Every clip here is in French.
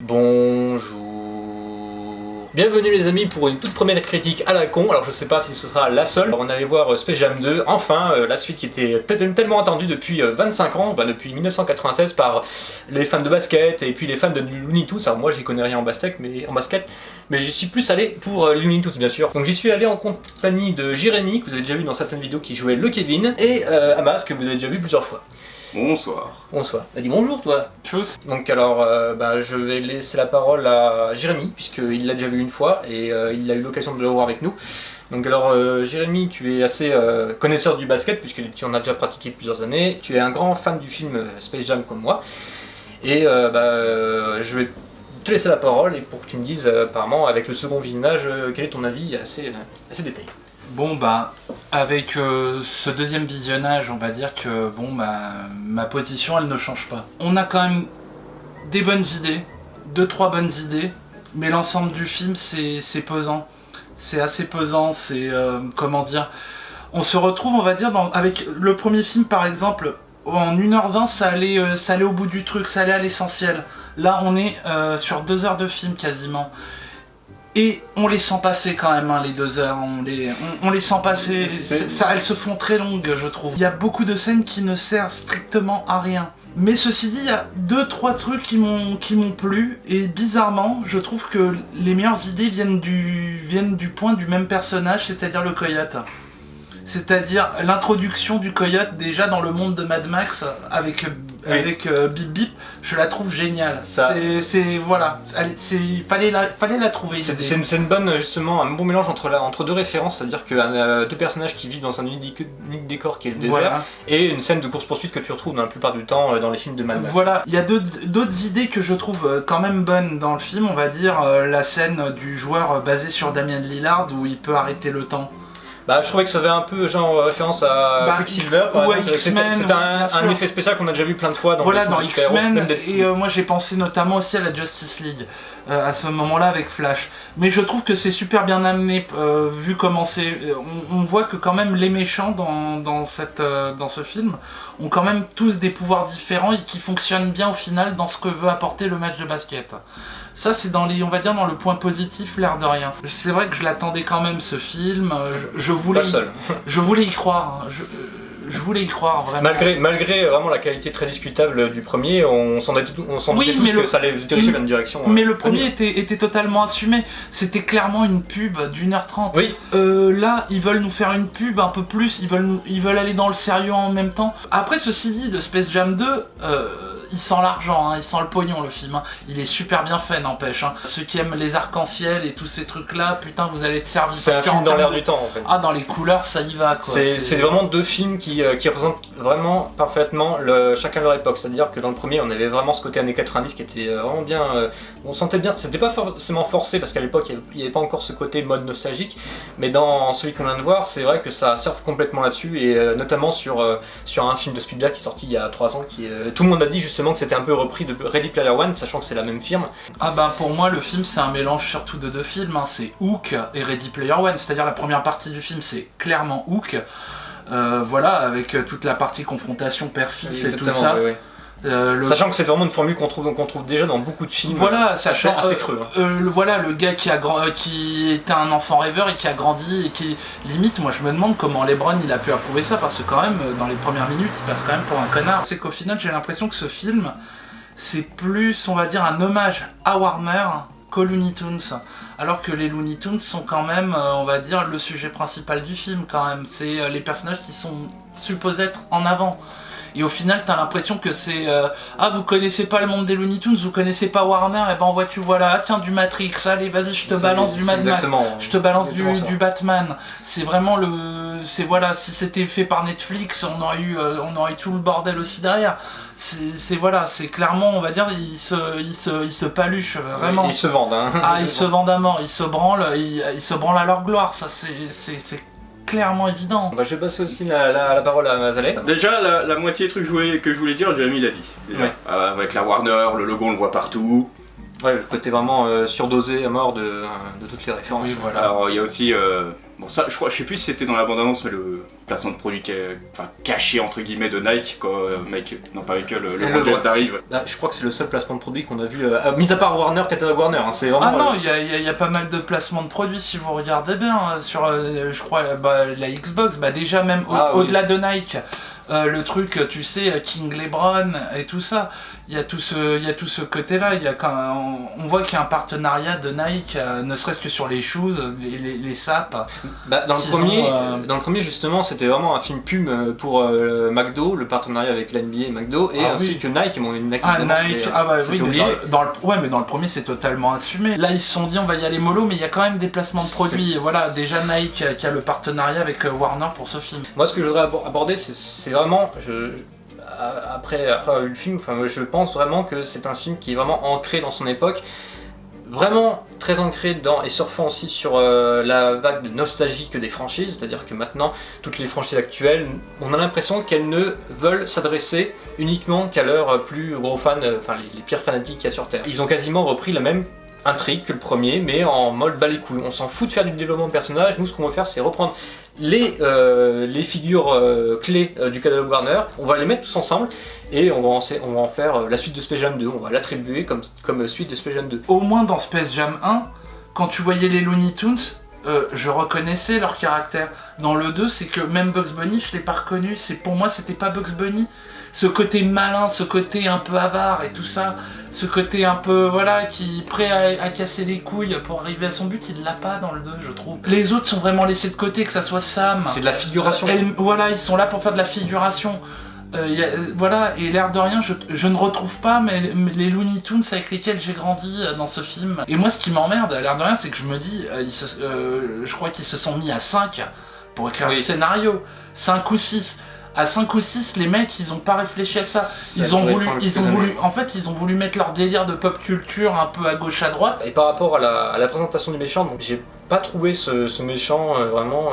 Bonjour. Bienvenue les amis pour une toute première critique à la con. Alors je sais pas si ce sera la seule. On allait voir Space Jam 2, enfin la suite qui était tellement attendue depuis 25 ans, depuis 1996 par les fans de basket et puis les fans de Looney Tunes. Alors moi j'y connais rien en basket, mais j'y suis plus allé pour Looney Tunes bien sûr. Donc j'y suis allé en compagnie de Jérémy, que vous avez déjà vu dans certaines vidéos qui jouait le Kevin, et Amas, que vous avez déjà vu plusieurs fois. Bonsoir. Bonsoir. Dis bonjour toi. Chose. Donc alors, je vais laisser la parole à Jérémy, puisqu'il l'a déjà vu une fois et il a eu l'occasion de le voir avec nous. Donc alors Jérémy, tu es assez connaisseur du basket, puisque tu en as déjà pratiqué plusieurs années. Tu es un grand fan du film Space Jam comme moi. Et je vais te laisser la parole et pour que tu me dises apparemment avec le second visionnage, quel est ton avis assez détaillé. Bon avec ce deuxième visionnage, on va dire que ma position elle ne change pas. On a quand même des bonnes idées, 2-3 bonnes idées, mais l'ensemble du film c'est pesant. C'est assez pesant, c'est comment dire. On se retrouve, on va dire, avec le premier film par exemple, en 1h20 ça allait au bout du truc, ça allait à l'essentiel. Là on est sur 2 heures de film quasiment. Et on les sent passer quand même, les 2 heures, on les sent passer, elles se font très longues je trouve. Il y a beaucoup de scènes qui ne servent strictement à rien. Mais ceci dit, il y a 2-3 trucs qui m'ont plu, et bizarrement, je trouve que les meilleures idées viennent du point du même personnage, c'est-à-dire le coyote. C'est-à-dire l'introduction du coyote déjà dans le monde de Mad Max avec Bip Bip, je la trouve géniale. Fallait la trouver. C'est une bonne, justement, un bon mélange entre deux références, c'est-à-dire que deux personnages qui vivent dans un unique décor qui est le désert, voilà, et une scène de course-poursuite que tu retrouves dans la plupart du temps dans les films de Mad Max. Voilà, il y a d'autres idées que je trouve quand même bonnes dans le film, on va dire la scène du joueur basée sur Damian Lillard où il peut arrêter le temps. Je trouvais que ça avait un peu genre référence à Quicksilver. C'était un effet spécial qu'on a déjà vu plein de fois dans X-Men, et moi j'ai pensé notamment aussi à la Justice League à ce moment-là avec Flash. Mais je trouve que c'est super bien amené, vu comment c'est. On voit que quand même les méchants dans ce film ont quand même tous des pouvoirs différents et qui fonctionnent bien au final dans ce que veut apporter le match de basket. Ça c'est dans le point positif, l'air de rien. C'est vrai que je l'attendais quand même ce film, je voulais y croire, je voulais y croire vraiment. Malgré vraiment la qualité très discutable du premier, on s'en doutait tous que ça allait se diriger vers une direction. Mais le premier était totalement assumé, c'était clairement une pub d'1h30. Oui. Là, ils veulent nous faire une pub un peu plus, ils veulent aller dans le sérieux en même temps. Après, ceci dit, de Space Jam 2, il sent l'argent, il sent le pognon le film. Il est super bien fait, n'empêche. Ceux qui aiment les arcs-en-ciel et tous ces trucs-là, putain, vous allez être servis. C'est un film dans l'air du temps en fait. Ah, dans les couleurs, ça y va quoi. C'est vraiment deux films qui représentent vraiment parfaitement chacun leur époque. C'est-à-dire que dans le premier, on avait vraiment ce côté années 90 qui était vraiment bien. On sentait bien, c'était pas forcément forcé parce qu'à l'époque, il n'y avait pas encore ce côté mode nostalgique. Mais dans celui qu'on vient de voir, c'est vrai que ça surfe complètement là-dessus, et notamment sur un film de Spielberg qui est sorti il y a 3 ans. Tout le monde a dit justement que c'était un peu repris de Ready Player One, sachant que c'est la même firme. Pour moi le film c'est un mélange surtout de 2 films, c'est Hook et Ready Player One, c'est-à-dire la première partie du film c'est clairement Hook, avec toute la partie confrontation père-fils et tout ça. Oui. Sachant que c'est vraiment une formule qu'on trouve déjà dans beaucoup de films. Voilà, sachant assez creux. Le gars qui était un enfant rêveur et qui a grandi et qui limite, moi je me demande comment LeBron il a pu approuver ça, parce que quand même dans les premières minutes il passe quand même pour un connard. C'est qu'au final j'ai l'impression que ce film c'est plus, on va dire, un hommage à Warner qu'aux Looney Tunes, alors que les Looney Tunes sont quand même, on va dire, le sujet principal du film quand même. C'est les personnages qui sont supposés être en avant. Et au final, t'as l'impression que c'est vous connaissez pas le monde des Looney Tunes, vous connaissez pas Warner, et ben vois-tu voilà, tiens du Matrix, allez vas-y je te balance du Mad Max, je te balance du Batman. C'est vraiment si c'était fait par Netflix, on aurait eu tout le bordel aussi derrière. C'est clairement, on va dire, ils se paluchent vraiment. Ils se vendent. Ils se vendent à mort, ils se branlent à leur gloire. Ça c'est clairement évident. Je vais passer aussi la parole à Mazaleh. Déjà, la moitié des trucs que je voulais dire, Jérémy l'a dit. Ouais. Avec la Warner, le logo on le voit partout. Ouais, le côté vraiment surdosé à mort de toutes les références. Oui, voilà. Alors il y a aussi Bon ça, je sais plus si c'était dans la bande-annonce, mais le placement de produit caché entre guillemets de Nike quand LeBron James arrive. Là, je crois que c'est le seul placement de produit qu'on a vu, mis à part Warner, catalogue Warner, hein, c'est vraiment... Ah non, il y a pas mal de placements de produits si vous regardez bien, sur je crois la Xbox, déjà même au-delà de Nike. Le truc, tu sais, King Lebron et tout ça, il y a tout ce côté-là. On voit qu'il y a un partenariat de Nike, ne serait-ce que sur les shoes, les sapes. Dans le premier justement, c'était vraiment un film pub pour McDo, le partenariat avec l'NBA et McDo, et ainsi que Nike. Nike, oui, mais dans le premier c'est totalement assumé. Là ils se sont dit on va y aller mollo, mais il y a quand même des placements de produits. Et voilà, déjà Nike qui a le partenariat avec Warner pour ce film. Moi, ce que je voudrais aborder, c'est vraiment, après avoir vu le film, je pense vraiment que c'est un film qui est vraiment ancré dans son époque, vraiment très ancré dedans et surfant aussi sur la vague de nostalgie que des franchises, c'est-à-dire que maintenant, toutes les franchises actuelles, on a l'impression qu'elles ne veulent s'adresser uniquement qu'à leurs plus gros fans, les pires fanatiques qu'il y a sur Terre. Ils ont quasiment repris la même intrigue que le premier, mais en mode bas les couilles. On s'en fout de faire du développement de personnages, nous ce qu'on veut faire c'est reprendre les figures clés du catalogue Warner, on va les mettre tous ensemble et on va en faire la suite de Space Jam 2, on va l'attribuer comme suite de Space Jam 2. Au moins dans Space Jam 1, quand tu voyais les Looney Tunes, je reconnaissais leur caractère. Dans le 2, c'est que même Bugs Bunny, je l'ai pas reconnu, pour moi c'était pas Bugs Bunny. Ce côté malin, ce côté un peu avare et tout ça, ce côté un peu, qui est prêt à casser les couilles pour arriver à son but, il l'a pas dans le 2, je trouve. Les autres sont vraiment laissés de côté, que ça soit Sam. C'est de la figuration. Ils sont là pour faire de la figuration. Et l'air de rien, je ne retrouve pas les Looney Tunes avec lesquels j'ai grandi dans ce film. Et moi, ce qui m'emmerde, à l'air de rien, c'est que je me dis, je crois qu'ils se sont mis à 5 pour écrire le scénario. 5 ou 6. À 5 ou 6, les mecs, ils ont pas réfléchi à ça. Ils ont voulu mettre leur délire de pop culture un peu à gauche à droite. Et par rapport à la présentation du méchant, donc j'ai pas trouvé ce méchant vraiment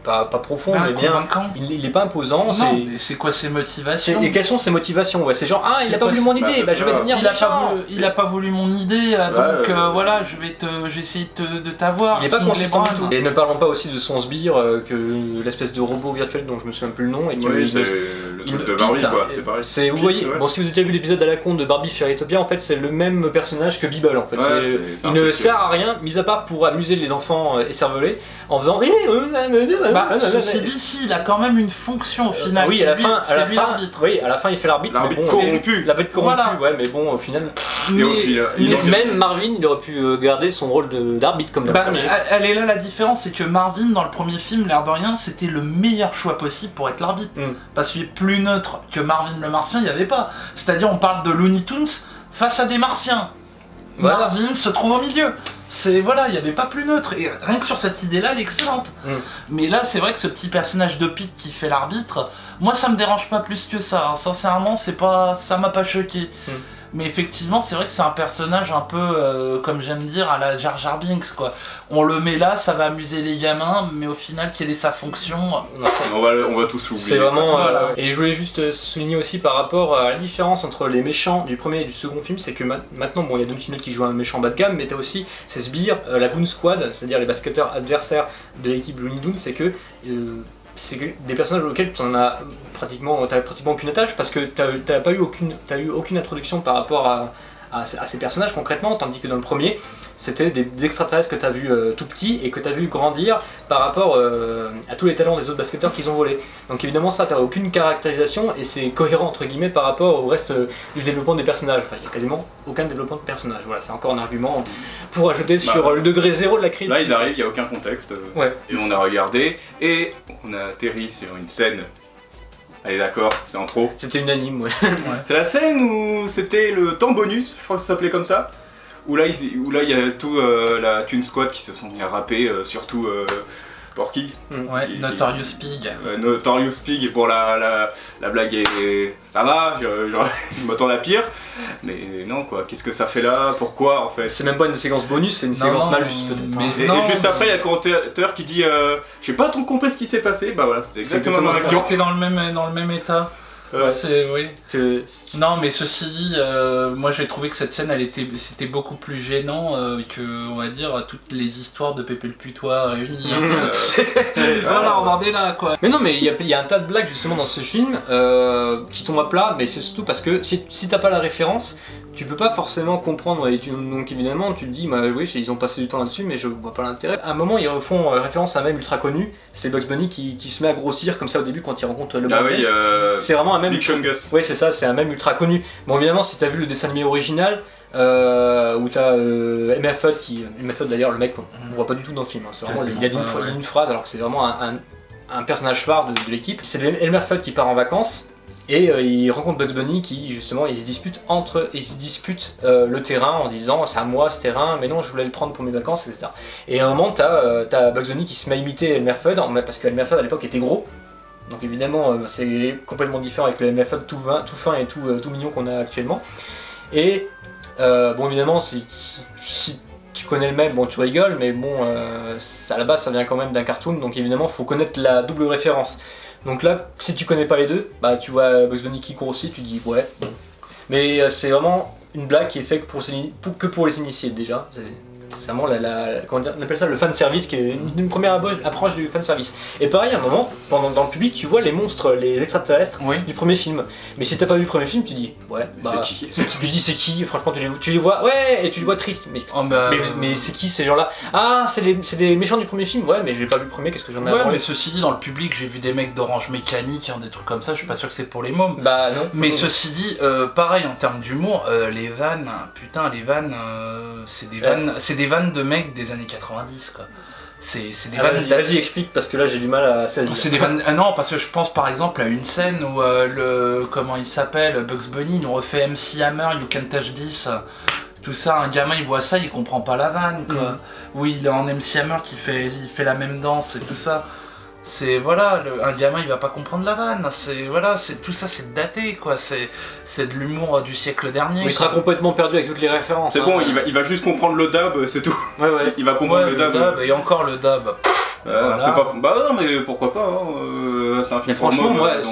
pas profond, mais bien. Il est pas imposant. Non, mais c'est quoi ses motivations? Et quelles sont ses motivations? C'est genre, il a pas voulu mon idée, je vais devenir méchant. Il a pas voulu mon idée, donc j'ai essayé de t'avoir. Il est pas consistant du tout. Et ne parlons pas aussi de son sbire, que l'espèce de robot virtuel dont je me souviens plus le nom. Et c'est le truc de Barbie, quoi, c'est pareil. Vous voyez, si vous avez déjà vu l'épisode à la con de Barbie Fairytopia, en fait, c'est le même personnage que Bibble, en fait. Il ne sert à rien, mis à part pour amuser les enfants écervelés, en faisant ceci dit, si, il a quand même une fonction au final. Oui, à la fin il fait l'arbitre. L'arbitre corrompu. L'arbitre corrompu, mais bon, au final. Même Marvin, il aurait pu garder son rôle d'arbitre comme le premier. Elle est là la différence, c'est que Marvin, dans le premier film, l'air de rien, c'était le meilleur choix possible pour être l'arbitre. Parce qu'il est plus neutre que Marvin le Martien, il n'y avait pas. C'est-à-dire, on parle de Looney Tunes face à des Martiens. Marvin se trouve au milieu. Il n'y avait pas plus neutre, et rien que sur cette idée-là, elle est excellente. Mais là, c'est vrai que ce petit personnage de Pete qui fait l'arbitre, moi ça me dérange pas plus que ça, sincèrement, ça m'a pas choqué. Mais effectivement, c'est vrai que c'est un personnage un peu, comme j'aime dire, à la Jar Jar Binks, quoi. On le met là, ça va amuser les gamins, mais au final, quelle est sa fonction? On va tous l'oublier. C'est vraiment... Et je voulais juste souligner aussi par rapport à la différence entre les méchants du premier et du second film, c'est que maintenant, il y a Don Cheadle qui joue un méchant bas de gamme, mais t'as aussi ces sbires, la Goon Squad, c'est-à-dire les basketteurs adversaires de l'équipe Looney Tunes, c'est que des personnages auxquels t'as pratiquement aucune attache, parce que t'as eu aucune introduction par rapport à ces personnages concrètement, tandis que dans le premier c'était des extraterrestres que t'as vu tout petits et que t'as vu grandir par rapport à tous les talents des autres basketteurs qu'ils ont volés. Donc évidemment ça, t'as aucune caractérisation et c'est cohérent entre guillemets par rapport au reste du développement des personnages. Enfin, il y a quasiment aucun développement de personnages. Voilà, c'est encore un argument pour ajouter sur le degré zéro de la critique. Là ils arrivent, il n'y a aucun contexte. Et on a regardé et on a atterri sur une scène. Allez d'accord, c'est en trop. C'était unanime, C'est la scène où c'était le temps bonus, je crois que ça s'appelait comme ça. Où là il y a tout la Toon Squad qui se sont mis à rapper, surtout Porky. Notorious Pig. Notorious Pig, bon la blague est... ça va, je m'attends à la pire. Mais non quoi, qu'est-ce que ça fait là? Pourquoi en fait? C'est même pas une séquence bonus, c'est une séquence malus peut-être. Et juste après il y a le commentateur qui dit j'ai pas trop compris ce qui s'est passé, bah voilà, c'était exactement ma réaction. T'es dans le même état. Oui. Non, mais ceci dit, moi j'ai trouvé que cette scène, c'était beaucoup plus gênant que, on va dire, toutes les histoires de Pépé le Putois réunies. Voilà, on en est là, quoi. Mais non, mais il y a un tas de blagues justement dans ce film qui tombent à plat, mais c'est surtout parce que si t'as pas la référence, tu peux pas forcément comprendre. Et donc évidemment, tu te dis, bah oui, ils ont passé du temps là-dessus, mais je vois pas l'intérêt. À un moment, ils refont référence à un mème ultra connu, c'est Bugs Bunny qui se met à grossir comme ça au début quand il rencontre le oui, c'est vraiment un mème. Big Chungus. Oui, c'est ça, c'est un mème ultra connu. Bon, évidemment, si t'as vu le dessin animé original, où t'as Elmer Fudd Elmer Fudd d'ailleurs, le mec, on voit pas du tout dans le film. Hein. C'est vraiment, il y a une phrase, alors que c'est vraiment un personnage phare de l'équipe. C'est Elmer Fudd qui part en vacances. Et il rencontre Bugs Bunny qui justement ils se disputent le terrain en disant c'est à moi ce terrain, mais non je voulais le prendre pour mes vacances, etc. Et à un moment t'as Bugs Bunny qui se met à imiter Elmer Fudd parce qu'Elmer Fudd à l'époque était gros. Donc évidemment c'est complètement différent avec le Elmer Fudd tout fin et tout mignon qu'on a actuellement. Et bon évidemment si tu connais le mème, bon tu rigoles, mais bon à la base ça vient quand même d'un cartoon, donc évidemment faut connaître la double référence. Donc là, si tu connais pas les deux, bah tu vois Bugs Bunny qui grossit, tu dis ouais. Bon. Mais c'est vraiment une blague qui est faite que pour les initiés déjà. C'est vraiment comment dire, on appelle ça le fan service, qui est une première approche du fan service. Et pareil, à un moment, dans le public, tu vois les monstres, les extraterrestres du premier film. Mais si t'as pas vu le premier film, tu dis ouais, bah c'est qui tu dis c'est qui, franchement tu les vois, ouais, et tu les vois tristes. Mais c'est qui ces gens-là? Ah, c'est des méchants du premier film, ouais, mais j'ai pas vu le premier, qu'est-ce que j'en ai à branler. Mais ceci dit, dans le public, j'ai vu des mecs d'Orange Mécanique, des trucs comme ça, je suis pas sûr que c'est pour les mômes. Bah non. Mais ceci dit, pareil en termes d'humour, les vannes, c'est des vannes de mecs des années 90 quoi. C'est des vannes. Vas-y explique parce que là j'ai du mal à saisir. C'est des vannes. Non, parce que je pense par exemple à une scène où comment il s'appelle, Bugs Bunny nous refait MC Hammer, You Can't Touch This. Tout ça, un gamin il voit ça, il comprend pas la vanne quoi. Oui, il est en MC Hammer il fait la même danse et tout ça. C'est voilà, un gamin il va pas comprendre la vanne, c'est tout ça, c'est daté quoi, c'est de l'humour du siècle dernier. Il sera complètement perdu avec toutes les références. C'est bon, il va juste comprendre le dub, c'est tout. Ouais. Il va comprendre le dub. Et encore le dub. Voilà. C'est pas. Bah non, mais pourquoi pas, c'est un film. Mais franchement, môme, moi, donc,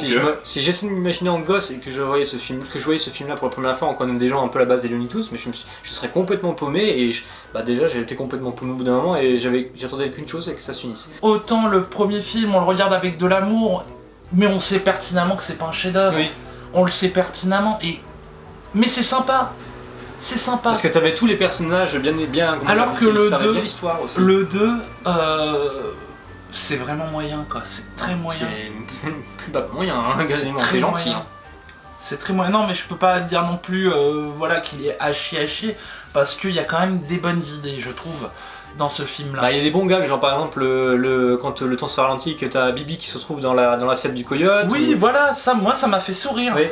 si j'essaie de m'imaginer en gosse et que je voyais ce film-là pour la première fois en connaissant des gens un peu la base des Looney Tunes, mais je serais complètement paumé et déjà j'ai été complètement paumé au bout d'un moment et j'attendais qu'une chose, c'est que ça s'unisse. Autant le premier film, on le regarde avec de l'amour, mais on sait pertinemment que c'est pas un chef-d'œuvre. Oui. On le sait pertinemment mais c'est sympa. C'est sympa. Parce que t'avais tous les personnages bien alors que le 2, l'histoire aussi. Le 2, c'est vraiment moyen quoi, c'est très moyen. C'est plus bas que moyen, hein, quasiment. C'est gentil. C'est très moyen. Non mais je peux pas dire non plus qu'il est à chier, parce qu'il y a quand même des bonnes idées, je trouve, dans ce film là. Il y a des bons gags, genre par exemple quand le temps se ralentit, que t'as Bibi qui se retrouve dans l'assiette du coyote. Oui, voilà, ça m'a fait sourire. Oui.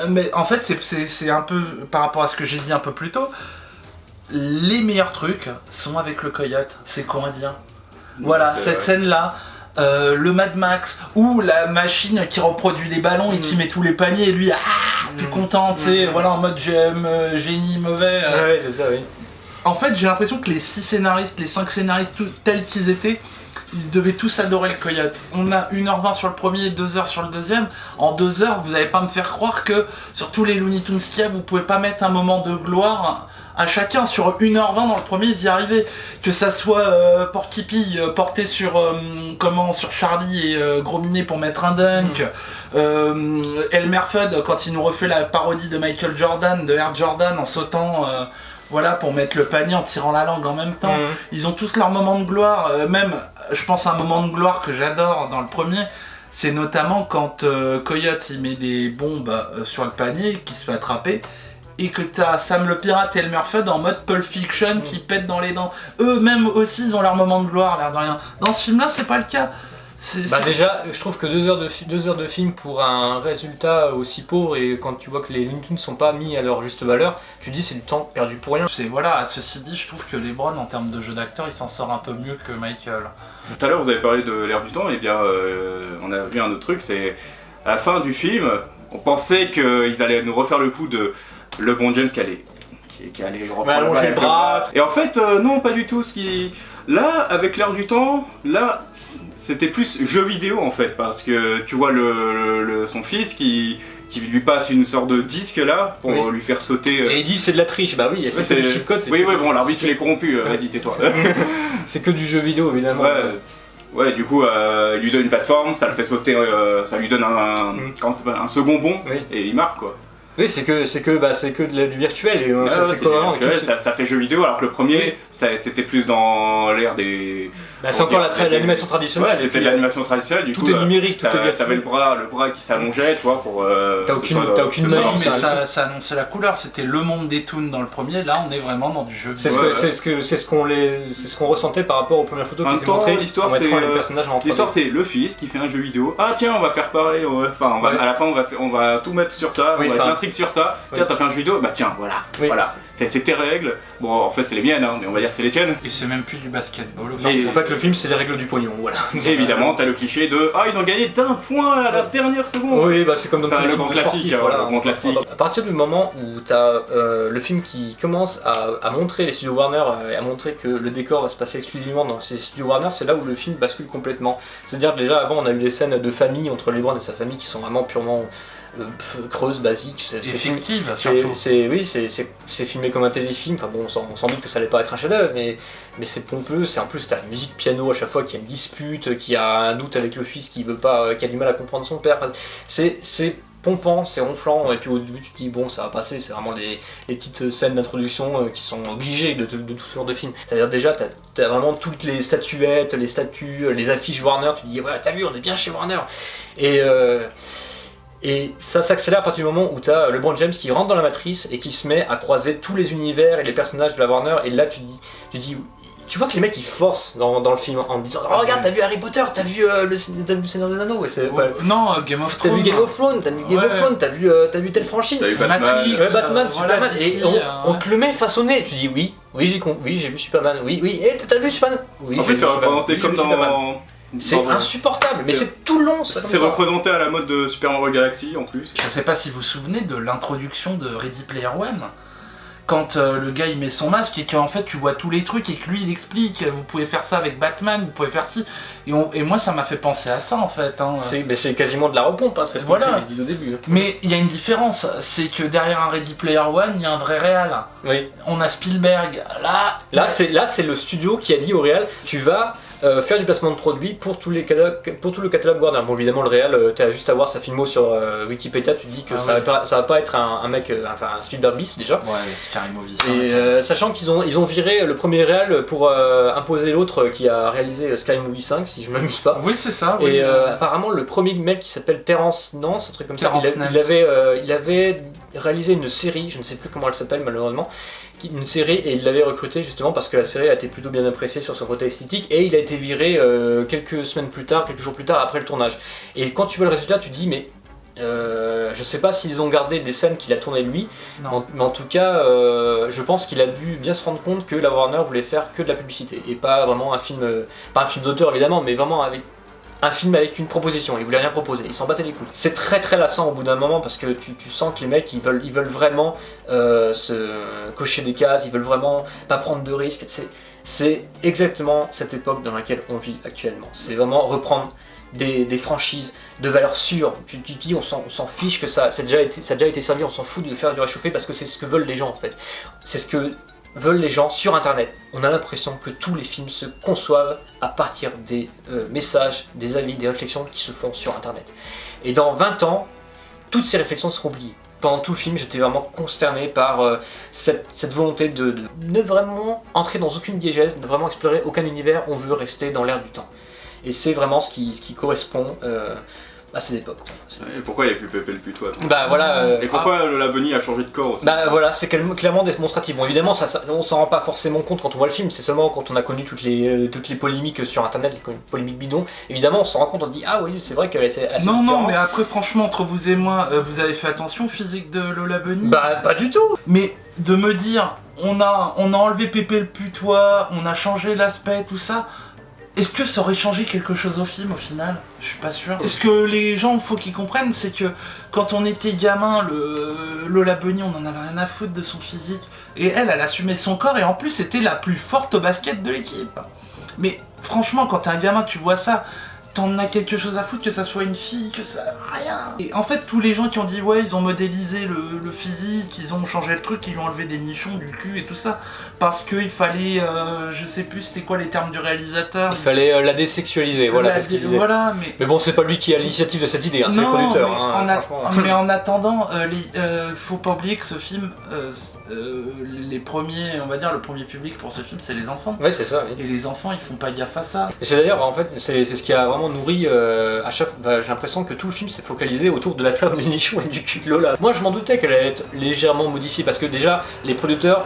Mais en fait c'est un peu par rapport à ce que j'ai dit un peu plus tôt, les meilleurs trucs sont avec le coyote, c'est con à dire. Voilà, cette scène-là, le Mad Max, ou la machine qui reproduit les ballons et qui met tous les paniers, et lui, tout content, tu sais, voilà, en mode génie mauvais. Ouais, c'est ça, oui. En fait, j'ai l'impression que les 5 scénaristes, tels qu'ils étaient, ils devaient tous adorer le coyote. On a 1h20 sur le premier et 2h sur le deuxième. En 2 heures, vous n'allez pas me faire croire que sur tous les Looney Tunes qu'il y a, vous pouvez pas mettre un moment de gloire à chacun. Sur 1h20 dans le premier, ils y arrivaient. Que ça soit Porky Pig porté sur Charlie et Gros Minet pour mettre un dunk. Elmer Fudd quand il nous refait la parodie de Michael Jordan, de Air Jordan en sautant. Voilà, pour mettre le panier en tirant la langue en même temps. Ils ont tous leur moment de gloire. Même, je pense à un moment de gloire que j'adore dans le premier, c'est notamment quand Coyote il met des bombes sur le panier, qui se fait attraper, et que t'as Sam le pirate et Elmer Fudd en mode Pulp Fiction qui pètent dans les dents. Eux-mêmes aussi, ils ont leur moment de gloire, l'air de rien. Dans ce film-là, c'est pas le cas. Déjà, je trouve que 2 heures de film pour un résultat aussi pauvre, et quand tu vois que les Looney Tunes ne sont pas mis à leur juste valeur, tu te dis c'est du temps perdu pour rien. Voilà, ceci dit, je trouve que LeBron en termes de jeu d'acteur, il s'en sort un peu mieux que Michael. Tout à l'heure vous avez parlé de l'ère du temps, et bien on a vu un autre truc, c'est à la fin du film, on pensait qu'ils allaient nous refaire le coup de LeBron James qui allait reprendre le bras. Et en fait, non, pas du tout. Là, avec l'ère du temps, c'était plus jeu vidéo en fait, parce que tu vois son fils qui qui lui passe une sorte de disque là pour lui faire sauter. Et il dit c'est de la triche, bah oui, c'est du cheat code. Oui, bon, l'arbitre il est corrompu, vas-y, tais-toi. C'est que du jeu vidéo évidemment. Ouais, du coup, il lui donne une plateforme, ça le fait sauter, ça lui donne un second bond et il marque quoi. Oui, c'est que du virtuel et ça fait jeu vidéo alors que le premier c'était plus dans l'ère des. C'est encore l'animation traditionnelle. Ouais, c'était de l'animation traditionnelle. Tout est numérique, tout est virtuel. T'avais le bras qui s'allongeait, tu vois, pour. T'as aucune magie. Mais ça annonçait la couleur. C'était le monde des toons dans le premier. Là, on est vraiment dans du jeu. C'est ce qu'on ressentait par rapport aux premières photos qui étaient montrées. L'histoire, c'est le fils qui fait un jeu vidéo. Ah tiens, on va faire pareil. À la fin, on va tout mettre sur ça. On va faire un trick sur ça. Tiens, t'as fait un jeu vidéo. Bah tiens, voilà. C'est tes règles. Bon, en fait, c'est les miennes, mais on va dire que c'est les tiennes. Et c'est même plus du basketball. En fait, le film, c'est les règles du pognon, voilà. Et évidemment, t'as le cliché de ils ont gagné d'1 point à la dernière seconde. Oui, c'est comme dans le grand classique. Le grand classique. À partir du moment où t'as le film qui commence à montrer les studios Warner et à montrer que le décor va se passer exclusivement dans ces studios Warner, c'est là où le film bascule complètement. C'est-à-dire déjà avant, on a eu des scènes de famille entre LeBron et sa famille qui sont vraiment purement creuse, basique, c'est fictive surtout. C'est filmé comme un téléfilm. Enfin bon, on s'en doute que ça allait pas être un chef-d'œuvre, mais c'est pompeux. C'est en plus t'as une musique piano à chaque fois qui a une dispute, qui a un doute avec le fils, qui a du mal à comprendre son père. Enfin, c'est pompant, c'est ronflant, et puis au début tu te dis bon ça va passer. C'est vraiment les petites scènes d'introduction qui sont obligées de tout ce genre de film. C'est-à-dire déjà t'as vraiment toutes les statuettes, les statues, les affiches Warner. Tu te dis ouais t'as vu, on est bien chez Warner. Et ça s'accélère à partir du moment où tu as LeBron James qui rentre dans la matrice et qui se met à croiser tous les univers et les personnages de la Warner. Et là, tu vois que les mecs ils forcent dans le film en disant oh, regarde, t'as vu Harry Potter, t'as vu le Seigneur des Anneaux. Non, Game of Thrones. T'as vu Game of Thrones, t'as vu telle franchise. T'as vu Batman, Superman. Voilà, et on te le met façonné. Tu dis oui, j'ai vu Superman. Oui, et t'as vu Superman. Oui, en plus, c'est représenté comme dans. C'est insupportable, mais c'est tout long. C'est représenté à la mode de Super Mario Galaxy en plus. Je sais pas si vous vous souvenez de l'introduction de Ready Player One. Quand le gars il met son masque et qu'en fait tu vois tous les trucs et que lui il explique vous pouvez faire ça avec Batman, vous pouvez faire ci. Et moi ça m'a fait penser à ça en fait. C'est quasiment de la repompe, c'est ce qu'on dit au début. Mais il y a une différence, c'est que derrière un Ready Player One il y a un vrai réal. Oui. On a Spielberg. Là c'est le studio qui a dit au réal tu vas faire du placement de produits pour tout le catalogue Warner. Bon évidemment le réal, tu as juste à voir sa filmo sur Wikipédia, tu dis que ça va pas être un mec, un Spielberg bis déjà. Ouais, c'est carrément bis. Et sachant qu'ils ont viré le premier réal pour imposer l'autre qui a réalisé Sky Movie 5 si je m'amuse pas. Oui c'est ça. Et apparemment le premier mec qui s'appelle Terrence Nance, un truc comme ça, il avait réalisé une série, je ne sais plus comment elle s'appelle malheureusement, une série, et il l'avait recruté justement parce que la série a été plutôt bien appréciée sur son côté esthétique, et il a été viré quelques jours plus tard après le tournage. Et quand tu vois le résultat tu te dis mais je sais pas s'ils ont gardé des scènes qu'il a tournées lui, mais en tout cas je pense qu'il a dû bien se rendre compte que la Warner voulait faire que de la publicité et pas vraiment un film, pas un film d'auteur évidemment, mais vraiment avec un film avec une proposition. Ils voulaient rien proposer, ils s'en battaient les couilles. C'est très très lassant au bout d'un moment parce que tu sens que les mecs ils veulent vraiment se cocher des cases, ils veulent vraiment pas prendre de risques. C'est exactement cette époque dans laquelle on vit actuellement. C'est vraiment reprendre des franchises de valeur sûre. Tu te dis on s'en fiche que ça a déjà été servi, on s'en fout de faire du réchauffé parce que c'est ce que veulent les gens en fait. C'est ce que veulent les gens sur internet. On a l'impression que tous les films se conçoivent à partir des messages, des avis, des réflexions qui se font sur internet. Et dans 20 ans, toutes ces réflexions seront oubliées. Pendant tout le film, j'étais vraiment consterné par cette volonté de ne vraiment entrer dans aucune diégèse, de ne vraiment explorer aucun univers, on veut rester dans l'air du temps. Et c'est vraiment ce qui correspond à cette époque. Et pourquoi il n'y a plus Pepe le putois Bah voilà. Et pourquoi Lola Bunny a changé de corps aussi? Bah voilà, c'est clairement démonstratif. Bon évidemment, on s'en rend pas forcément compte quand on voit le film, c'est seulement quand on a connu toutes les polémiques sur internet, les polémiques bidons. Évidemment, on s'en rend compte, on dit ah oui, c'est vrai qu'elle était assez différente. Non, mais après franchement, entre vous et moi, vous avez fait attention au physique de Lola Bunny? Bah pas du tout. Mais de me dire, on a enlevé Pepe le putois, on a changé l'aspect, tout ça. Est-ce que ça aurait changé quelque chose au film au final? Je suis pas sûr. Est-ce que les gens, faut qu'ils comprennent, c'est que quand on était gamin, Lola Bunny, on en avait rien à foutre de son physique. Et elle assumait son corps et en plus c'était la plus forte au basket de l'équipe. Mais franchement, quand t'es un gamin, tu vois ça, t'en as quelque chose à foutre que ça soit une fille, que ça... rien. Et en fait, tous les gens qui ont dit ouais, ils ont modélisé le physique, ils ont changé le truc, ils lui ont enlevé des nichons du cul et tout ça, parce qu'il fallait, je sais plus c'était quoi les termes du réalisateur. Il fallait la désexualiser, voilà, parce qu'il disait. Voilà, mais bon, c'est pas lui qui a l'initiative de cette idée, hein, c'est le producteur. Mais en attendant, faut pas oublier que ce film, les premiers, on va dire le premier public pour ce film, c'est les enfants. Ouais, c'est ça. Oui. Et les enfants, ils font pas gaffe à ça. Et c'est d'ailleurs, en fait, c'est ce qui a vraiment nourri à chaque. Bah, j'ai l'impression que tout le film s'est focalisé autour de la perte du nichon et du cul de Lola. Moi, je m'en doutais qu'elle allait être légèrement modifiée parce que déjà, les producteurs.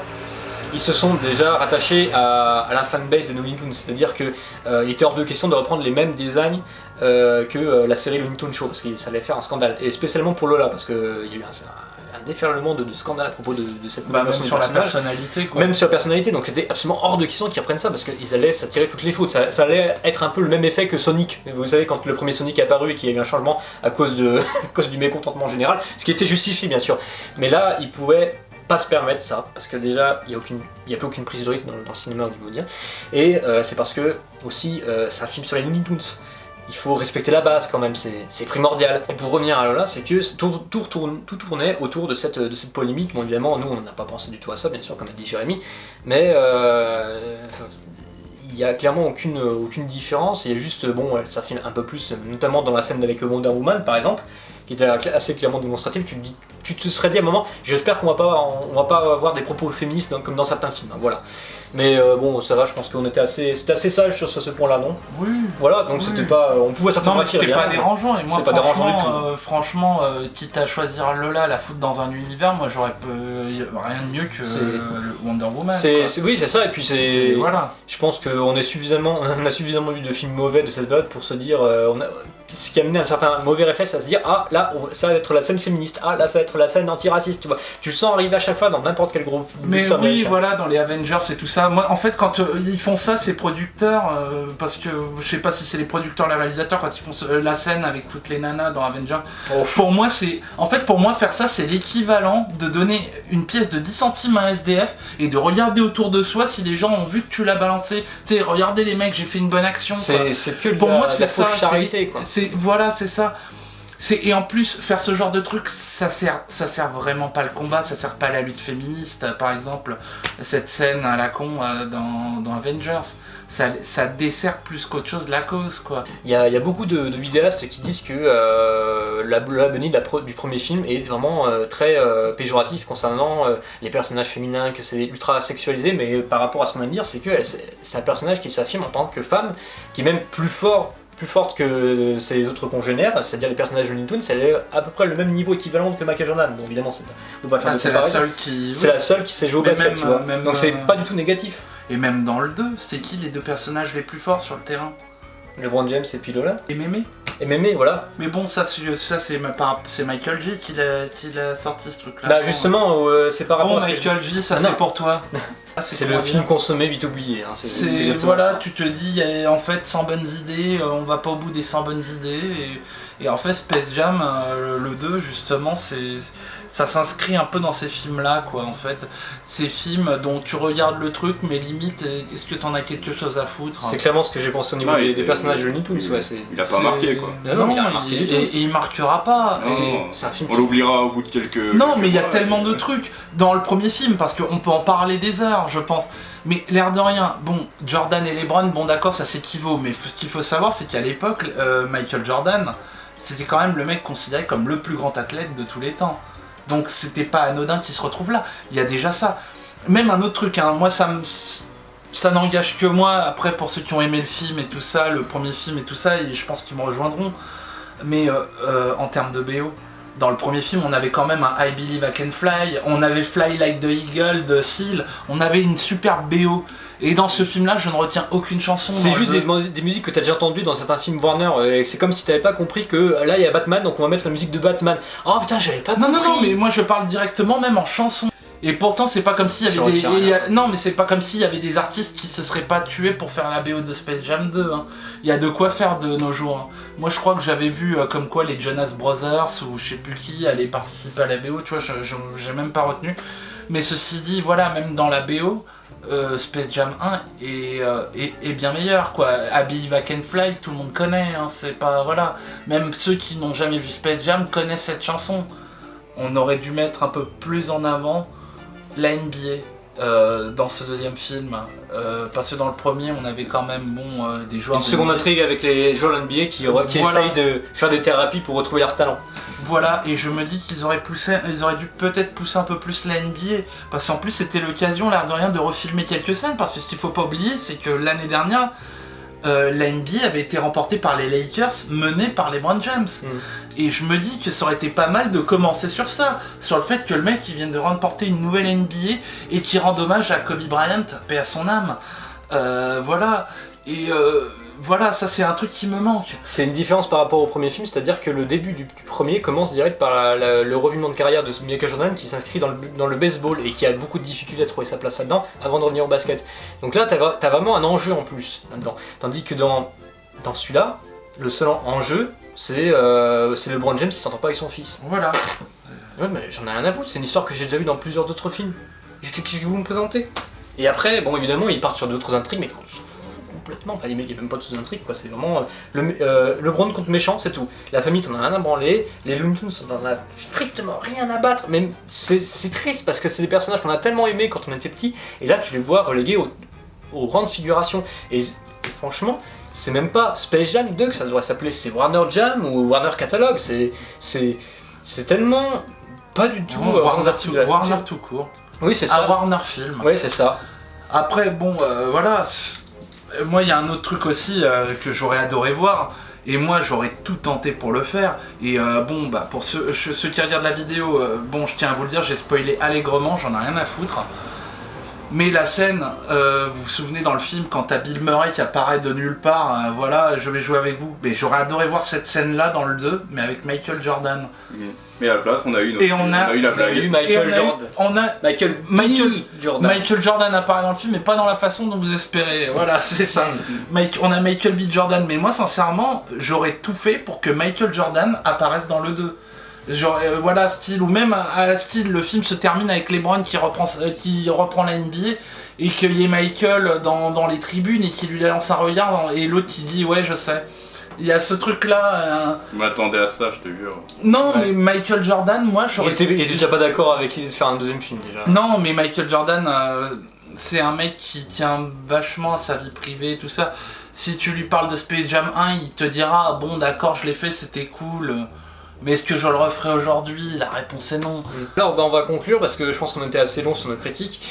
Ils se sont déjà rattachés à la fanbase des Looney Tunes, c'est-à-dire qu'il était hors de question de reprendre les mêmes designs que la série Looney Tunes Show, parce que ça allait faire un scandale, et spécialement pour Lola, parce qu'il y a eu un déferlement de scandales à propos de cette même sur la personnalité, quoi. Même sur la personnalité, donc c'était absolument hors de question qu'ils reprennent ça, parce qu'ils allaient s'attirer toutes les fautes, ça allait être un peu le même effet que Sonic. Vous savez, quand le premier Sonic est apparu et qu'il y a eu un changement à cause du mécontentement général, ce qui était justifié bien sûr, mais là, ils pouvaient pas se permettre ça, parce que déjà il n'y a plus aucune prise de risque dans le cinéma hollywoodien, et c'est parce que aussi c'est un film sur les Looney Tunes, il faut respecter la base quand même, c'est primordial. Et pour revenir à Lola, c'est que tout tournait autour de cette polémique. Bon, évidemment, nous on n'a pas pensé du tout à ça, bien sûr, comme a dit Jérémy, mais il n'y a clairement aucune différence, il y a juste, bon, ça filme un peu plus, notamment dans la scène avec Wonder Woman par exemple, qui était assez clairement démonstratif. Tu te serais dit à un moment, j'espère qu'on va pas avoir des propos féministes comme dans certains films, hein, voilà. Mais bon, ça va, je pense qu'on était c'était assez sage sur ce point-là, non? Oui. Voilà, donc c'était pas, on pouvait certainement c'était pas dérangeant, et moi franchement, quitte à choisir Lola, la foutre dans un univers, moi j'aurais rien de mieux que Wonder Woman. Oui, c'est ça, et puis voilà. Je pense qu'on a suffisamment eu de films mauvais de cette période pour se dire, ce qui a amené un certain mauvais réflexe à se dire, ah là, ça va être la scène féministe, ah là, ça va être la scène antiraciste, tu vois. Tu le sens arriver à chaque fois dans n'importe quel groupe. Mais oui, américain. Voilà, dans les Avengers et tout ça. Moi, en fait, quand ils font ça, ces producteurs, parce que je sais pas si c'est les producteurs, les réalisateurs, quand ils font la scène avec toutes les nanas dans Avengers, pour moi, faire ça, c'est l'équivalent de donner une pièce de 10 centimes à un SDF et de regarder autour de soi si les gens ont vu que tu l'as balancé. Tu sais, regardez les mecs, j'ai fait une bonne action. C'est que pour moi, c'est ça, charité, quoi. Voilà, c'est ça. Et en plus, faire ce genre de truc, ça sert vraiment pas le combat, ça sert pas la lutte féministe. Par exemple, cette scène à la con dans Avengers, ça dessert plus qu'autre chose la cause, quoi. Il y a beaucoup de vidéastes qui disent que la venue du premier film est vraiment très péjoratif concernant les personnages féminins, que c'est ultra sexualisé, mais par rapport à ce qu'on vient de dire, c'est que c'est un personnage qui s'affirme en tant que femme, qui est même plus forte que ses autres congénères, c'est-à-dire les personnages de Looney Tunes, elle est à peu près le même niveau équivalent que Michael Jordan. Bon, évidemment, c'est la seule qui s'est jouée au basket, tu vois. Donc c'est pas du tout négatif. Et même dans le 2, c'est qui les deux personnages les plus forts sur le terrain? LeBron James et puis Lola. Et Mémé. Et Mémé, voilà. Mais bon, ça c'est Michael J qui l'a sorti ce truc-là. Bah justement, c'est par rapport à Michael J, ça c'est pour toi. C'est le film consommé, vite oublié. Hein. Voilà, tu te dis, en fait, 100 bonnes idées, on va pas au bout des 100 bonnes idées. Et en fait, Space Jam, le 2, justement, ça s'inscrit un peu dans ces films-là, quoi, en fait. Ces films dont tu regardes le truc, mais limite, est-ce que t'en as quelque chose à foutre? C'est clairement ce que j'ai pensé au niveau des personnages de Looney Tunes, ouais. Il a pas marqué, quoi. Non, il a marqué du tout. Et il marquera pas. C'est un film on l'oubliera au bout de quelques... Non, mais il y a tellement de trucs dans le premier film, parce qu'on peut en parler des heures, je pense. Mais l'air de rien, bon, Jordan et LeBron, bon d'accord, ça s'équivaut, mais ce qu'il faut savoir, c'est qu'à l'époque, Michael Jordan, c'était quand même le mec considéré comme le plus grand athlète de tous les temps. Donc c'était pas anodin qu'il se retrouve là, il y a déjà ça. Même un autre truc, hein, moi ça n'engage que moi, après pour ceux qui ont aimé le film et tout ça, le premier film et tout ça, et je pense qu'ils me rejoindront. Mais en termes de BO, dans le premier film, on avait quand même un I Believe I Can Fly, on avait Fly Like the Eagle de Seal, on avait une superbe BO. Et dans ce film-là, je ne retiens aucune chanson. C'est juste des musiques que tu as déjà entendues dans certains films Warner. C'est comme si tu n'avais pas compris que là, il y a Batman, donc on va mettre la musique de Batman. Oh putain, j'avais pas compris. Non, mais moi je parle directement, même en chanson. Et pourtant, c'est pas comme s'il y avait non, mais c'est pas comme s'il y avait des artistes qui se seraient pas tués pour faire la BO de Space Jam 2. Hein. Il y a de quoi faire de nos jours. Hein. Moi, je crois que j'avais vu comme quoi les Jonas Brothers ou je sais plus qui allaient participer à la BO. Tu vois, j'ai même pas retenu. Mais ceci dit, voilà, même dans la BO, Space Jam 1 est bien meilleur, quoi. Abby Vakenfly, tout le monde connaît, hein, c'est pas... Voilà. Même ceux qui n'ont jamais vu Space Jam connaissent cette chanson. On aurait dû mettre un peu plus en avant la NBA dans ce deuxième film. Parce que dans le premier, on avait quand même des joueurs... Une seconde intrigue avec les joueurs de NBA qui essayent de faire des thérapies pour retrouver leur talent. Voilà, et je me dis qu'ils auraient dû peut-être pousser un peu plus la NBA, parce qu'en plus c'était l'occasion, l'air de rien, de refilmer quelques scènes, parce que ce qu'il faut pas oublier, c'est que l'année dernière, la NBA avait été remportée par les Lakers, menée par LeBron James. Et je me dis que ça aurait été pas mal de commencer sur ça, sur le fait que le mec il vient de remporter une nouvelle NBA et qui rend hommage à Kobe Bryant, paix à son âme. Voilà, et... Voilà, ça c'est un truc qui me manque. C'est une différence par rapport au premier film, c'est-à-dire que le début du premier commence direct par le revirement de carrière de Michael Jordan qui s'inscrit dans le baseball et qui a beaucoup de difficultés à trouver sa place là-dedans avant de revenir au basket. Donc là, t'as vraiment un enjeu en plus là-dedans. Tandis que dans celui-là, le seul enjeu, c'est LeBron James qui s'entend pas avec son fils. Voilà. Ouais, mais j'en ai rien à foutre, c'est une histoire que j'ai déjà vue dans plusieurs autres films. Qu'est-ce que vous me présentez? Et après, bon, évidemment, ils partent sur d'autres intrigues, mais complètement, enfin, il n'y a même pas de sous-intrigue, quoi. C'est vraiment LeBron contre méchant, c'est tout. La famille, t'en as rien à branler, les Looney Tunes, t'en as strictement rien à battre. Même c'est triste parce que c'est des personnages qu'on a tellement aimés quand on était petit, et là tu les vois relégués aux grandes figurations. Et franchement, c'est même pas Space Jam 2 que ça devrait s'appeler, c'est Warner Jam ou Warner Catalog. C'est tellement pas du tout Warner tout court. Oui, c'est ça. Warner Film. Oui, c'est ça. Après, voilà. Moi, il y a un autre truc aussi que j'aurais adoré voir, et moi j'aurais tout tenté pour le faire. Et pour ceux qui regardent la vidéo, je tiens à vous le dire, j'ai spoilé allègrement, j'en ai rien à foutre. Mais la scène, vous vous souvenez dans le film, quand t'as Bill Murray qui apparaît de nulle part, voilà, je vais jouer avec vous. Mais j'aurais adoré voir cette scène-là dans le 2, mais avec Michael Jordan. Mais à la place, on a eu la blague. Michael Jordan. Michael Jordan apparaît dans le film, mais pas dans la façon dont vous espérez. Voilà, c'est ça. On a Michael B. Jordan, mais moi, sincèrement, j'aurais tout fait pour que Michael Jordan apparaisse dans le 2. Genre, voilà, style, ou même à la style, le film se termine avec LeBron qui reprend la NBA et qu'il y ait Michael dans les tribunes et qui lui lance un regard et l'autre qui dit ouais, je sais. Il y a ce truc là. Je m'attendais à ça, je te jure. Non, ouais. Mais Michael Jordan, moi j'aurais. Il était déjà pas d'accord avec l'idée de faire un deuxième film déjà. Non, mais Michael Jordan, c'est un mec qui tient vachement à sa vie privée, tout ça. Si tu lui parles de Space Jam 1, il te dira bon, d'accord, je l'ai fait, c'était cool. Mais est-ce que je le referai aujourd'hui? La réponse est non. Là, on va conclure parce que je pense qu'on était assez long sur nos critiques.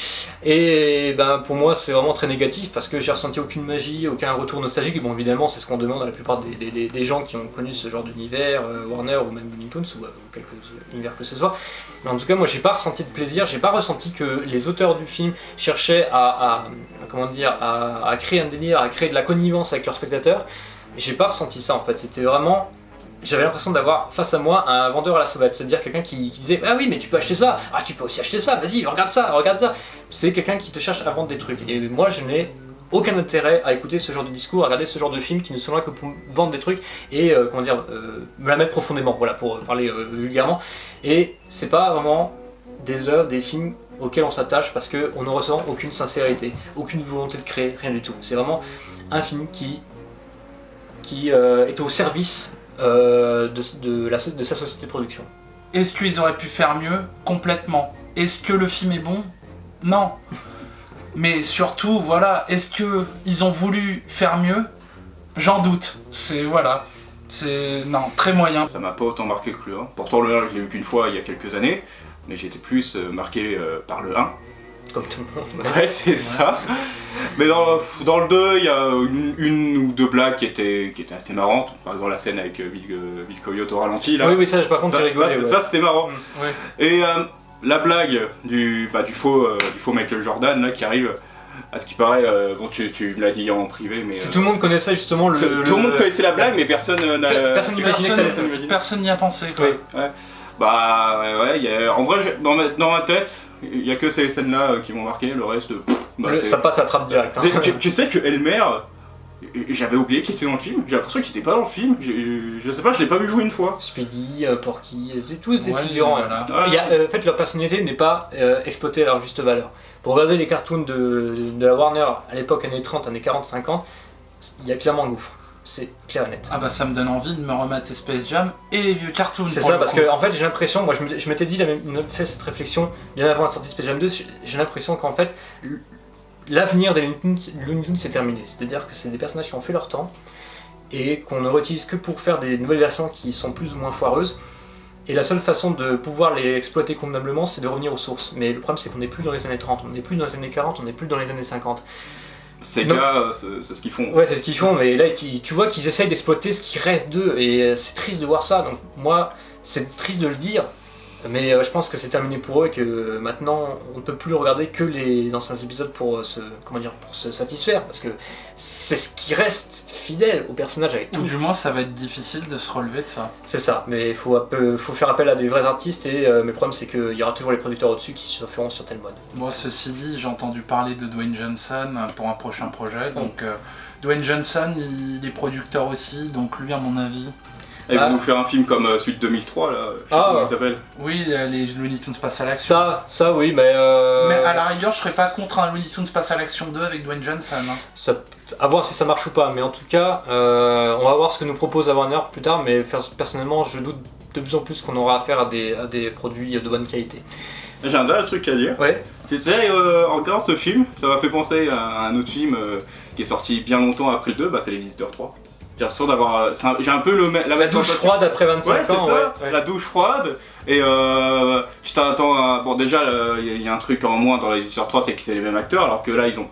Et pour moi, c'est vraiment très négatif parce que j'ai ressenti aucune magie, aucun retour nostalgique. Et bon, évidemment, c'est ce qu'on demande à la plupart des gens qui ont connu ce genre d'univers, Warner ou même Looney Tunes ou quelques univers que ce soit. Mais en tout cas, moi, j'ai pas ressenti de plaisir. J'ai pas ressenti que les auteurs du film cherchaient à créer un délire, à créer de la connivence avec leurs spectateurs. J'ai pas ressenti ça en fait. C'était vraiment. J'avais l'impression d'avoir face à moi un vendeur à la sauvette, c'est-à-dire quelqu'un qui disait ah oui mais tu peux acheter ça, ah tu peux aussi acheter ça, vas-y regarde ça. C'est quelqu'un qui te cherche à vendre des trucs et moi je n'ai aucun intérêt à écouter ce genre de discours, à regarder ce genre de films qui ne sont là que pour vendre des trucs et me la mettre profondément, voilà pour parler vulgairement. Et c'est pas vraiment des œuvres, des films auxquels on s'attache parce qu'on ne ressent aucune sincérité, aucune volonté de créer, rien du tout. C'est vraiment un film qui est au service de sa société de production. Est-ce qu'ils auraient pu faire mieux? Complètement. Est-ce que le film est bon? Non. Mais surtout, voilà, est-ce qu'ils ont voulu faire mieux? J'en doute. Non, très moyen. Ça m'a pas autant marqué que le 1. Pourtant le 1, je l'ai vu qu'une fois il y a quelques années, mais j'ai été plus marqué par le 1. Comme tout le monde. Ouais, c'est ça. Mais dans le 2, il y a une ou deux blagues qui étaient assez marrantes. Par exemple, la scène avec Bill Coyote au ralenti. Là. Oui, ça, par contre, j'ai rigolé. Ça, c'était marrant. Ouais. Et la blague du faux Michael Jordan là, qui arrive, à ce qui paraît, tu me l'as dit en privé, mais. Si tout le monde connaissait justement tout le monde connaissait la blague, mais personne n'imaginait que ça allait se faire. Personne n'y a pensé, quoi. Oui. Ouais. En vrai, dans ma tête, il n'y a que ces scènes-là qui m'ont marqué, le reste, ça passe à trappe direct. Hein. Tu sais que Elmer, J'avais oublié qu'il était dans le film, j'ai l'impression qu'il était pas dans le film, je sais pas, je l'ai pas vu jouer une fois. Speedy, Porky, tous des Ouais, figurants. voilà. En fait, leur personnalité n'est pas exploitée à leur juste valeur. Pour regarder les cartoons de la Warner à l'époque, années 30, années 40, 50, il y a clairement un gouffre. C'est clair et net. Ah bah ça me donne envie de me remettre Space Jam et les vieux cartoons. C'est pour ça, le parce coup. que en fait, j'ai l'impression, moi je m'étais dit, j'avais fait cette réflexion bien avant la sortie de Space Jam 2, j'ai l'impression qu'en fait, l'avenir des Looney Tunes c'est terminé. C'est-à-dire que c'est des personnages qui ont fait leur temps et qu'on ne réutilise que pour faire des nouvelles versions qui sont plus ou moins foireuses. Et la seule façon de pouvoir les exploiter convenablement, c'est de revenir aux sources. Mais le problème, c'est qu'on n'est plus dans les années 30, on n'est plus dans les années 40, on n'est plus dans les années 50. Sega, c'est ce qu'ils font. Ouais, c'est ce qu'ils font, mais là, tu vois qu'ils essayent d'exploiter ce qui reste d'eux, et c'est triste de voir ça. Donc, moi, c'est triste de le dire, mais je pense que c'est terminé pour eux et que maintenant, on ne peut plus regarder que les anciens épisodes pour se satisfaire, parce que c'est ce qui reste fidèle au personnage avec Ou tout. du moins ça va être difficile de se relever de ça. C'est ça, mais il faut faire appel à des vrais artistes, et mais le problème, c'est qu'il y aura toujours les producteurs au-dessus qui se feront sur tel mode. Moi ceci dit, j'ai entendu parler de Dwayne Johnson pour un prochain projet, donc Dwayne Johnson il est producteur aussi, donc lui à mon avis... Ils vont nous faire un film comme celui de 2003 là, je sais pas comment il s'appelle. Oui, les Looney Tunes passent à l'action. Ça oui, mais... Mais à la rigueur, je serais pas contre un Looney Tunes passe à l'action 2 avec Dwayne Johnson. Hein. À voir si ça marche ou pas, mais en tout cas, on va voir ce que nous propose Warner plus tard, mais personnellement, je doute de plus en plus qu'on aura affaire à des produits de bonne qualité. J'ai un dernier truc à dire. Ouais. Tu sais, en regardant ce film, ça m'a fait penser à un autre film qui est sorti bien longtemps après le 2, bah, c'est Les Visiteurs 3. J'ai l'impression d'avoir... j'ai un peu la La douche froide après 25 ouais, c'est ans. ça, Ouais. la douche froide. Et tu t'attends à... Bon, déjà, il y a un truc en moins dans Les Visiteurs 3, c'est que c'est les mêmes acteurs, alors que là, ils ont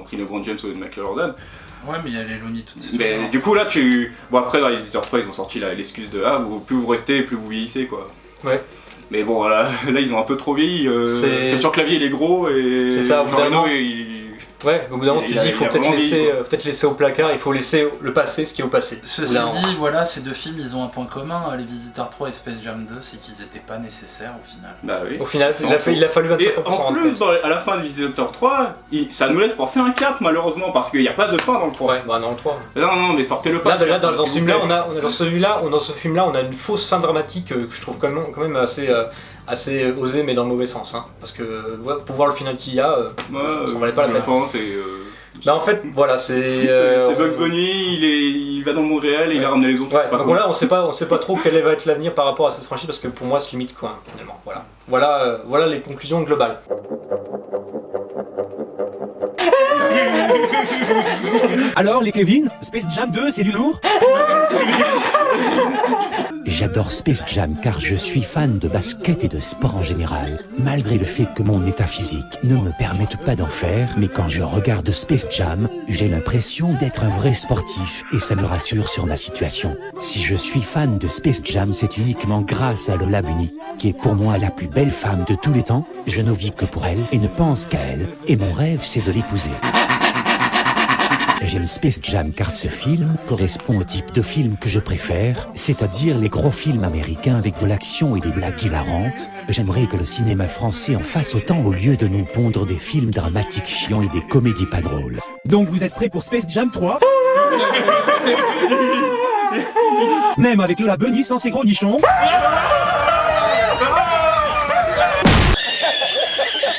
pris LeBron James au lieu de Michael Jordan. Ouais, mais il y a les Looney Tunes. Mais du coup, là, Bon, après, dans Les Visiteurs 3, ils ont sorti l'excuse de plus vous restez, plus vous vieillissez, quoi. Ouais. Mais bon, voilà, là, ils ont un peu trop vieilli. Christian Clavier, il est gros, et C'est ça, au bout Jean d'un Reno, moment. Ouais, Au bout d'un moment, tu te dis, il faut peut-être laisser au placard, il faut laisser le passé, ce qui est au passé. Ceci dit, voilà, ces deux films, ils ont un point commun, Les Visiteurs 3 et Space Jam 2, c'est qu'ils n'étaient pas nécessaires au final. Bah oui. Au final, il a fallu 25 ans Et pour s'en en rendre plus, compte. à la fin de Visiteurs 3, ça nous laisse penser un cap, malheureusement, parce qu'il n'y a pas de fin dans le 3. Ouais, bah dans le 3. Non, mais sortez-le pas. Là, dans ce s'il film-là, vous plaît. dans ce film-là, on a une fausse fin dramatique que je trouve quand même assez osée, mais dans le mauvais sens. Hein. Parce que pour voir le final qu'il y a, ça valait pas la peine. Fin, c'est... Bah en fait, voilà, c'est Bugs Bunny, il va dans Montréal et il a ramené les autres. Ouais, donc là, on sait pas trop quel va être l'avenir par rapport à cette franchise, parce que pour moi, c'est limite quoi, finalement. Voilà les conclusions globales. Alors les Kevin, Space Jam 2 c'est du lourd? J'adore Space Jam car je suis fan de basket et de sport en général, malgré le fait que mon état physique ne me permette pas d'en faire, mais quand je regarde Space Jam, j'ai l'impression d'être un vrai sportif et ça me rassure sur ma situation. Si je suis fan de Space Jam, c'est uniquement grâce à Lola Bunny, qui est pour moi la plus belle femme de tous les temps. Je ne vis que pour elle et ne pense qu'à elle, et mon rêve c'est de l'épouser. J'aime Space Jam car ce film correspond au type de film que je préfère, c'est-à-dire les gros films américains avec de l'action et des blagues hilarantes. J'aimerais que le cinéma français en fasse autant au lieu de nous pondre des films dramatiques chiants et des comédies pas drôles. Donc vous êtes prêts pour Space Jam 3? Même avec Lola Bunny sans ses gros nichons?